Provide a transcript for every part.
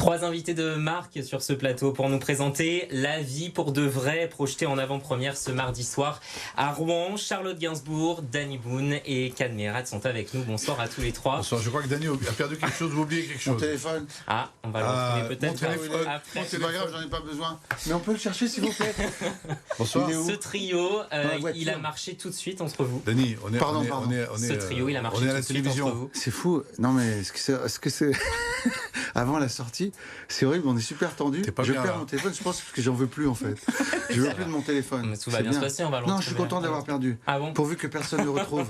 Trois invités de marque sur ce plateau pour nous présenter La vie pour de vrai, projetée en avant-première ce mardi soir à Rouen. Charlotte Gainsbourg, Danny Boone et Kad Merad sont avec nous. Bonsoir à tous les trois. Bonsoir, je crois que Danny a perdu quelque chose ou oublié quelque chose. Mon téléphone. Ah, on va le retrouver peut-être après. C'est pas grave, j'en ai pas besoin. Mais on peut le chercher s'il vous plaît. Bonsoir. Ce trio, il a marché tout de suite entre vous. Danny, Ce trio, il a marché on est à tout la de suite télévision. entre vous. C'est fou. Non mais est-ce que c'est avant la sortie, c'est horrible, on est super tendu. Je perds mon téléphone, je pense que j'en veux plus en fait. Je veux plus de mon téléphone. Mais tout va bien se passer, on va le retrouver. Non, je suis content d'avoir perdu. Ah bon ? Pourvu que personne ne le retrouve.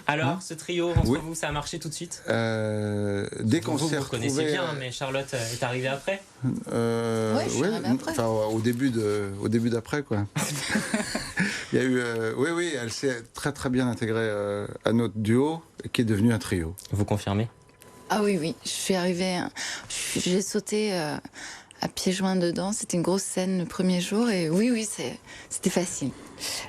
Alors, ce trio entre vous, ça a marché tout de suite ? Dès qu'on s'est vous connaissez bien, mais Charlotte est arrivée après. Ouais, je suis arrivée après. Enfin, au début d'après quoi. Il y a eu, oui, elle s'est très très bien intégrée à notre duo, qui est devenu un trio. Vous confirmez ? Ah oui, je suis arrivée, j'ai sauté à pieds joints dedans. C'était une grosse scène le premier jour et oui, c'était facile.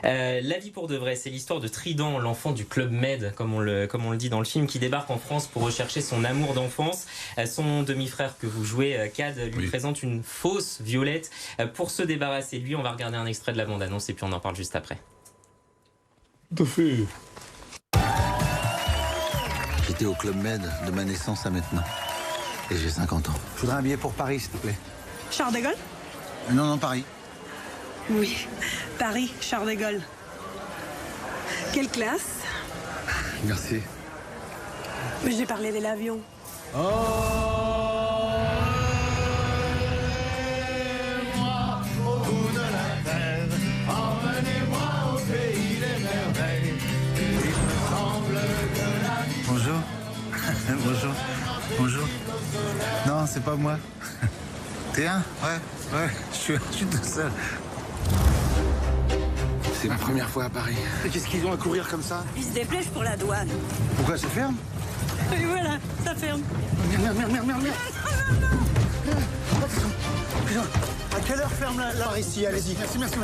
La vie pour de vrai, c'est l'histoire de Trident, l'enfant du Club Med, comme on le dit dans le film, qui débarque en France pour rechercher son amour d'enfance. Son demi-frère que vous jouez, Kad, lui présente une fausse Violette. Pour se débarrasser de lui, on va regarder un extrait de la bande-annonce et puis on en parle juste après. Tout à fait. J'étais au Club Med de ma naissance à maintenant. Et j'ai 50 ans. Je voudrais un billet pour Paris, s'il te plaît. Charles de Gaulle ? Non, Paris. Oui, Paris, Charles de Gaulle. Quelle classe ? Merci. J'ai parlé de l'avion. Bonjour. Bonjour. Non, c'est pas moi. T'es un ? Ouais, je suis tout seul. C'est ma première fois à Paris. Et qu'est-ce qu'ils ont à courir comme ça ? Ils se dépêchent pour la douane. Pourquoi ça ferme ? Et voilà, ça ferme. Merde. À quelle heure ferme la... Par ici, allez-y. Merci.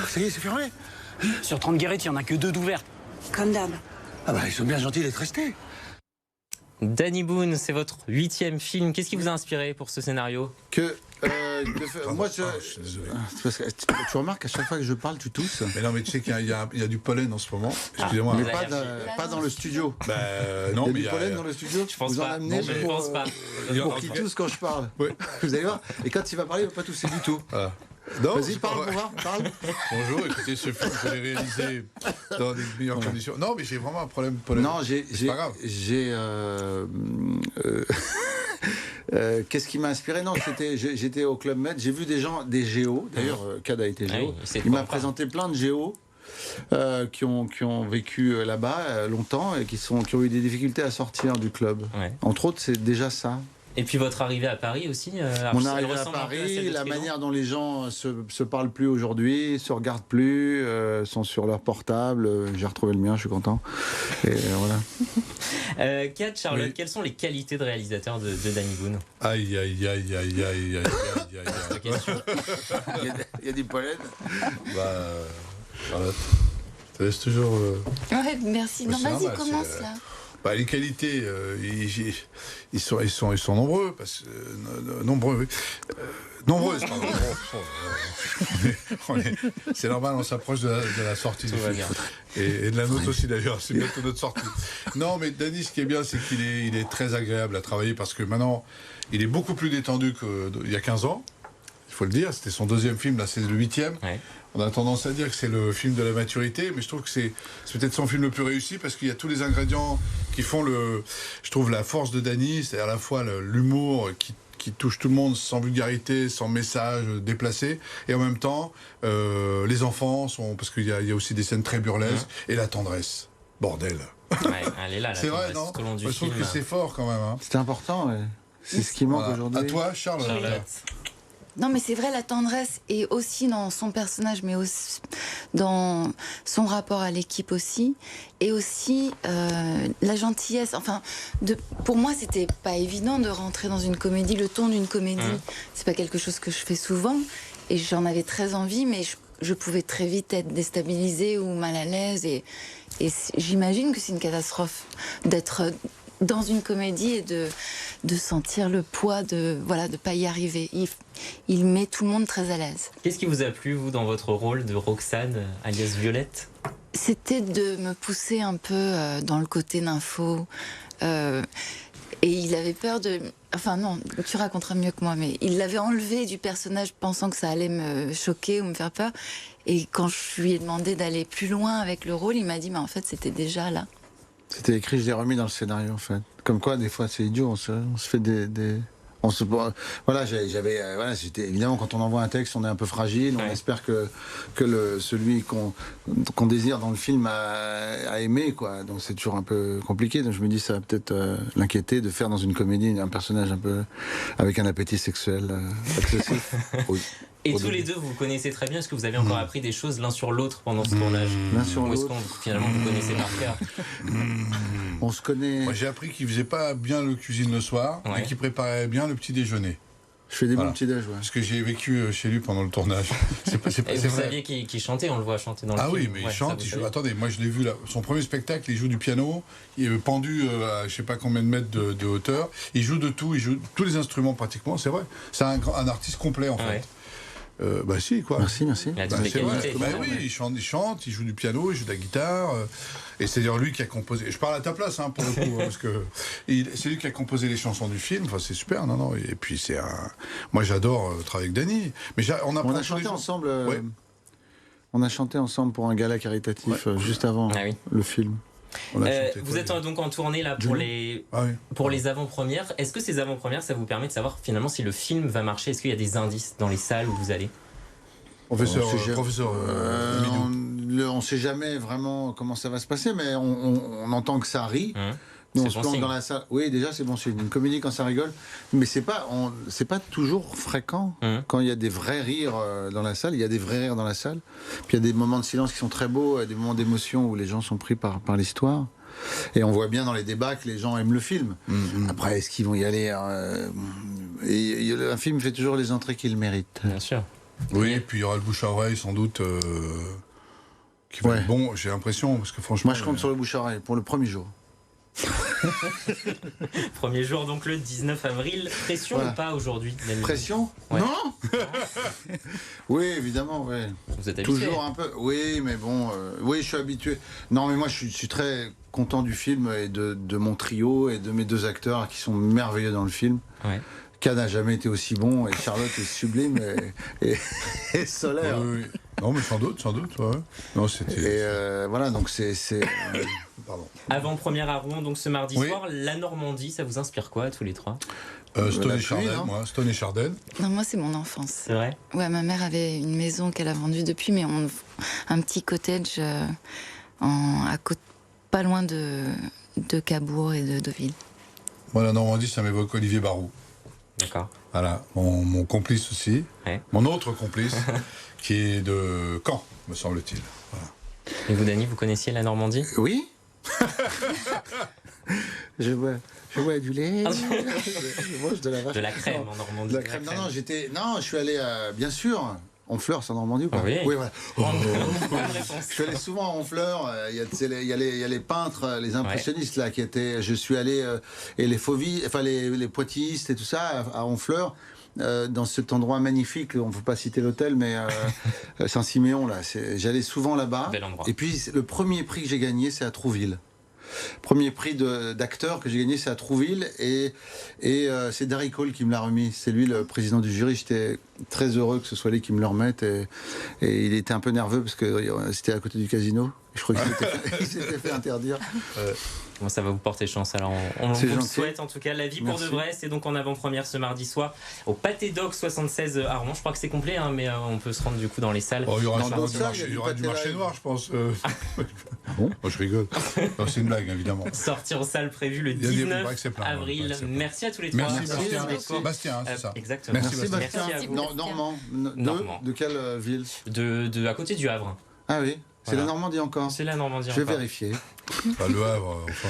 Ça y est, c'est fermé. Sur 30 guérettes, il n'y en a que 2 d'ouvertes. Comme d'hab. Ah bah, ils sont bien gentils d'être restés. Danny Boone, c'est votre 8e film. Qu'est-ce qui vous a inspiré pour ce scénario ? Moi, je suis désolé. Parce que tu remarques, à chaque fois que je parle, tu tousses. Mais non, mais tu sais qu'il y a du pollen en ce moment. Excusez-moi. Mais pas dans le studio. Non, il mais y a du pollen dans le studio. Je pense vous en pas. amenez Je pense pas. pour qu'il tousse quand je parle. Oui. Vous allez voir. Et quand il va parler, il ne va pas tousser du tout. Voilà. Non, vas-y, parle pour voir. Parle. Bonjour, écoutez, ce film, je l'ai réalisé dans des meilleures conditions. Non, mais j'ai vraiment un problème de pollen. Non, c'est pas grave. Qu'est-ce qui m'a inspiré ? Non, j'étais au Club Med, j'ai vu des géos. D'ailleurs, Kad a été géo. Il m'a présenté plein de géos qui ont vécu là-bas longtemps et qui ont eu des difficultés à sortir du club. Ouais. Entre autres, c'est déjà ça. Et puis votre arrivée à Paris aussi. Mon arrivée à Paris, la manière dont les gens se parlent plus aujourd'hui, se regardent plus, sont sur leur portable. J'ai retrouvé le mien, je suis content. Et voilà. Kad, Charlotte, quelles sont les qualités de réalisateur de Danny Boone ? Aïe. Il y a du pollen. Charlotte, tu laisses toujours... Ouais, merci. Non, vas-y, commence là. Les qualités, ils sont nombreux, nombreux, oui. Nombreuses, pardon. C'est normal, on s'approche de la sortie du film. Et de la nôtre aussi d'ailleurs, c'est bientôt notre sortie. Non, mais Danny, ce qui est bien, c'est qu'il est très agréable à travailler parce que maintenant, il est beaucoup plus détendu qu'il y a 15 ans. Il faut le dire, c'était son 2e film, là c'est le 8e. Ouais. On a tendance à dire que c'est le film de la maturité, mais je trouve que c'est peut-être son film le plus réussi parce qu'il y a tous les ingrédients qui font je trouve la force de Danny, c'est à la fois l'humour qui touche tout le monde sans vulgarité, sans message déplacé, et en même temps les enfants parce qu'il y a aussi des scènes très burlesques et la tendresse. Bordel. Ouais, elle est là. C'est vrai, non ? Je trouve que c'est fort quand même. Hein. C'est important. Ouais. C'est ce qui manque aujourd'hui. À toi, Charlotte. Non, mais c'est vrai, la tendresse est aussi dans son personnage, mais aussi dans son rapport à l'équipe aussi, et aussi la gentillesse. Enfin, pour moi, c'était pas évident de rentrer dans une comédie, le ton d'une comédie. C'est pas quelque chose que je fais souvent, et j'en avais très envie, mais je pouvais très vite être déstabilisée ou mal à l'aise. Et j'imagine que c'est une catastrophe d'être dans une comédie et de sentir le poids de pas y arriver. Il met tout le monde très à l'aise. Qu'est-ce qui vous a plu, vous, dans votre rôle de Roxane, alias Violette ? C'était de me pousser un peu dans le côté d'info. Et il avait peur de... Enfin non, tu raconteras mieux que moi, mais il l'avait enlevé du personnage pensant que ça allait me choquer ou me faire peur. Et quand je lui ai demandé d'aller plus loin avec le rôle, il m'a dit, mais en fait, c'était déjà là. C'était écrit, je l'ai remis dans le scénario, en fait. Comme quoi, des fois, c'est idiot, on se fait voilà, c'était évidemment, quand on envoie un texte, on est un peu fragile, on espère que celui qu'on désire dans le film a aimé, quoi. Donc c'est toujours un peu compliqué. Donc je me dis, ça va peut-être l'inquiéter de faire dans une comédie un personnage un peu avec un appétit sexuel excessif. Et tous les deux, vous connaissez très bien. Est-ce que vous avez encore appris des choses l'un sur l'autre pendant ce tournage ? L'un sur l'autre. Ou est-ce que finalement vous connaissez par cœur ? On se connaît. Moi, j'ai appris qu'il faisait pas bien le cuisine le soir, mais qu'il préparait bien le petit déjeuner. Je fais des bons petits déj, Parce que j'ai vécu chez lui pendant le tournage. Vous saviez qu'il chantait, on le voit chanter dans le film. Ah oui, mais il chante, il joue. Attendez, moi je l'ai vu là. Son premier spectacle, il joue du piano, il est pendu à je sais pas combien de mètres de hauteur. Il joue de tout, il joue tous les instruments pratiquement, c'est vrai. C'est un artiste complet en fait. Bah si, quoi. Merci. C'est vrai. Oui, il chante, il joue du piano, il joue de la guitare. Et c'est d'ailleurs lui qui a composé. Je parle à ta place, pour le coup, parce que c'est lui qui a composé les chansons du film. Enfin, c'est super, non. Et puis moi, j'adore travailler avec Dany. Mais on a chanté ensemble. On a chanté ensemble pour un gala caritatif juste avant le film. Vous êtes donc en tournée là pour les avant-premières. Est-ce que ces avant-premières, ça vous permet de savoir finalement si le film va marcher ? Est-ce qu'il y a des indices dans les salles où vous allez ? Professeur on ne sait jamais vraiment comment ça va se passer, mais on entend que ça rit. Nous, on se plante dans la salle. Oui, déjà, c'est bon signe. Une comédie quand ça rigole, mais c'est pas toujours fréquent quand il y a des vrais rires dans la salle. Il y a des vrais rires dans la salle. Puis il y a des moments de silence qui sont très beaux, des moments d'émotion où les gens sont pris par l'histoire. Et on voit bien dans les débats que les gens aiment le film. Après, est-ce qu'ils vont y aller un film fait toujours les entrées qu'il mérite. Bien sûr. Oui, et puis il y aura le bouche à oreille sans doute qui va être bon, j'ai l'impression, parce que franchement... Moi, je compte sur le bouche à oreille pour le premier jour. Premier jour, donc le 19 avril. Pression ou pas aujourd'hui ? Pression ? Non. Oui, évidemment, oui. Vous êtes habitué ? Toujours un peu. Oui, mais bon, oui, je suis habitué. Non, mais moi, je suis très content du film et de mon trio et de mes deux acteurs qui sont merveilleux dans le film. K n'a jamais été aussi bon et Charlotte est sublime et solaire. Oui. Non, mais sans doute, ouais. Non, et voilà, donc c'est pardon. Avant-première à Rouen, donc ce mardi soir. La Normandie, ça vous inspire quoi, tous les trois ? Stone et Chardin, moi. Stone et Chardin. Non, moi, c'est mon enfance. C'est vrai ? Ouais, ma mère avait une maison qu'elle a vendue depuis, mais un petit cottage pas loin de Cabourg et de Deauville. Moi, la Normandie, ça m'évoque Olivier Barou. D'accord. Voilà, mon complice aussi, mon autre complice, qui est de Caen, me semble-t-il. Voilà. Et vous, Dany, vous connaissiez la Normandie ? Oui. Je bois du lait. Je mange de la vache. De la crème en Normandie. De la crème. Non, je suis allé, bien sûr. Honfleur, c'est en Normandie ou pas ? Oui, voilà. Je suis allé souvent à Honfleur. Il y a les peintres, les impressionnistes là qui étaient. Je suis allé et les Fauvilles, enfin les poitillistes et tout ça à Honfleur. Dans cet endroit magnifique, on ne peut pas citer l'hôtel, mais Saint-Siméon là. J'allais souvent là-bas. Bel endroit. Et puis le premier prix que j'ai gagné, c'est à Trouville. Premier prix d'acteur que j'ai gagné, c'est à Trouville et c'est Darry Cole qui me l'a remis. C'est lui le président du jury. J'étais très heureux que ce soit lui qui me le remette et il était un peu nerveux parce que c'était à côté du casino. Je crois qu'il s'était fait interdire. Bon, ça va vous porter chance. Alors on vous le souhaite en tout cas. La vie pour de vrai, c'est donc en avant-première ce mardi soir au Pâté Doc 76 à Rouen. Je crois que c'est complet, mais on peut se rendre du coup dans les salles. Il y aura du marché noir, je pense. Bon, je rigole. C'est une blague, évidemment. Sortir en salle prévue le 19 avril. Merci à tous les trois. Merci. Bastien, c'est ça. Exactement. Merci Bastien. Normand. De quelle ville ? À côté du Havre. Ah oui. C'est la Normandie encore. C'est la Normandie encore. Je vais vérifier. Pas le Havre, enfin.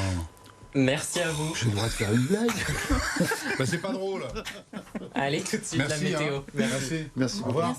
Merci à vous. J'ai le droit de faire une blague. C'est pas drôle. Allez, tout de suite la météo. Merci. Au revoir.